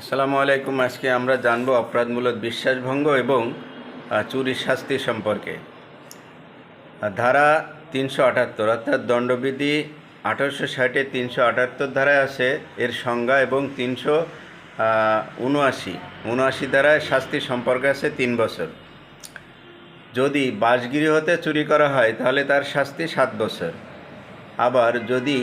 আসসালামু আলাইকুম। আজকে আমরা জানব অপরাধমূলক বিশ্বাসভঙ্গ এবং চুরির শাস্তি সম্পর্কে। ধারা ৩৭৮ অর্থাৎ দণ্ডবিধি ১৮৬০ ৩৭৮ ধারায় আছে এর সংজ্ঞা এবং ৩৭৯ ধারায় শাস্তি সম্পর্কে আছে ৩ বছর। যদি বাসগৃহতে চুরি করা হয় তাহলে তার শাস্তি ৭ বছর। আবার যদি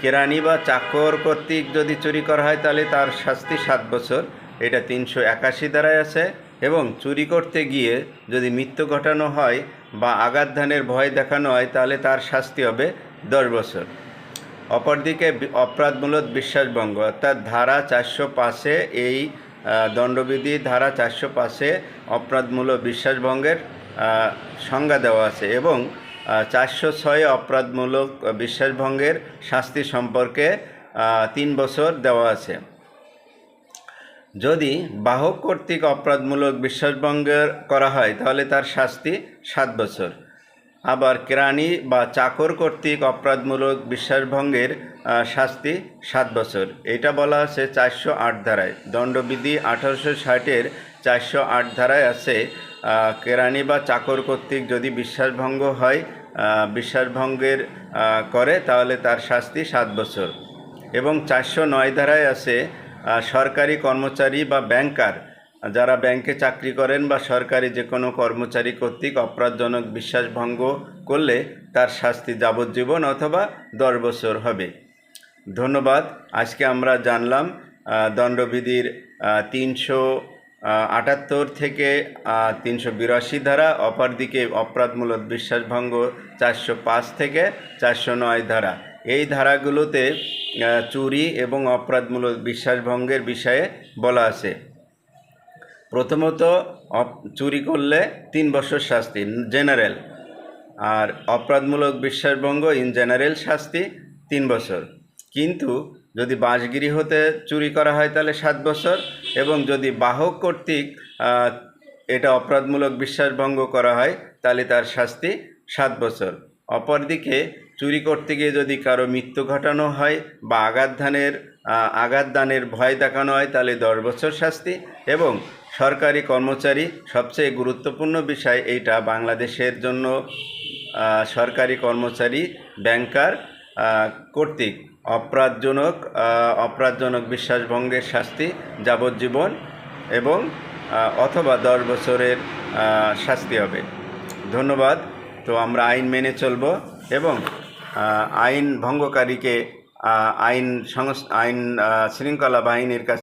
কেরানি বা চাকর কর্তৃক যদি চুরি করা হয় তাহলে তার শাস্তি ৭ বছর, এটা ৩৮১ ধারায় আছে। এবং চুরি করতে গিয়ে যদি মৃত্যু ঘটানো হয় বা আঘাতদানের ভয় দেখানো হয় তাহলে তার শাস্তি হবে ১০ বছর। অপরদিকে অপরাধমূলক বিশ্বাসভঙ্গ অর্থাৎ ধারা ৪০৫-এ এই দণ্ডবিধি ধারা ৪০৫-এ অপরাধমূলক বিশ্বাসভঙ্গের সংজ্ঞা দেওয়া আছে এবং ৪০৬ অপরাধমূলক বিশ্বাসভঙ্গের শাস্তি সম্পর্কে ৩ বছর দেওয়া আছে। যদি বাহক কর্তৃক অপরাধমূলক বিশ্বাসভঙ্গ করা হয় তাহলে তার শাস্তি ৭ বছর। আবার কেরানি বা চাকর কর্তৃক অপরাধমূলক বিশ্বাসভঙ্গের শাস্তি ৭ বছর। এটা বলা আছে ৪০৮ ধারায়। দণ্ডবিধি ১৮৬০-এর ৪০৮ ধারায় আছে কেরানি বা চাকর কর্তৃক যদি বিশ্বাসভঙ্গ হয়, বিশ্বাসভঙ্গের করে তাহলে তার শাস্তি ৭ বছর। এবং ৪০৯ ধারায় আছে সরকারি কর্মচারী বা ব্যাংকার, যারা ব্যাংকে চাকরি করেন বা সরকারি যে কোনো কর্মচারী কর্তৃক অপরাধজনক বিশ্বাসভঙ্গ করলে তার শাস্তি যাবজ্জীবন অথবা ১০ বছর হবে। ধন্যবাদ। আজকে আমরা জানলাম দণ্ডবিধির ৩৭৮ থেকে ৩৮২ ধারা, অপরদিকে অপরাধমূলক বিশ্বাসভঙ্গ ৪০৫ থেকে ৪০৯ ধারা। এই ধারাগুলোতে চুরি এবং অপরাধমূলক বিশ্বাসভঙ্গের বিষয়ে বলা আছে। প্রথমত চুরি করলে ৩ বছর শাস্তি জেনারেল, আর অপরাধমূলক বিশ্বাসভঙ্গ ইন জেনারেল শাস্তি ৩ বছর। কিন্তু যদি বাসগৃহতে চুরি করা হয় তাহলে ৭ বছর, এবং যদি বাহক কর্তৃক এটা অপরাধমূলক বিশ্বাসভঙ্গ করা হয় তাহলে তার শাস্তি ৭ বছর। অপরদিকে চুরি করতে গিয়ে যদি কারো মৃত্যু ঘটানো হয় বা আঘাতদানের ভয় দেখানো হয় তাহলে ১০ বছর শাস্তি। এবং সরকারি কর্মচারী, সবচেয়ে গুরুত্বপূর্ণ বিষয় এইটা বাংলাদেশের জন্য, সরকারি কর্মচারী ব্যাংকার কর্তৃক অপরাধজনক বিশ্বাসভঙ্গের শাস্তি যাবজ্জীবন এবং অথবা 10 বছরের শাস্তি হবে। ধন্যবাদ। তো আমরা আইন মেনে চলব এবং আইন ভঙ্গকারীকে আইন শৃঙ্খলা বাহিনীর কাছে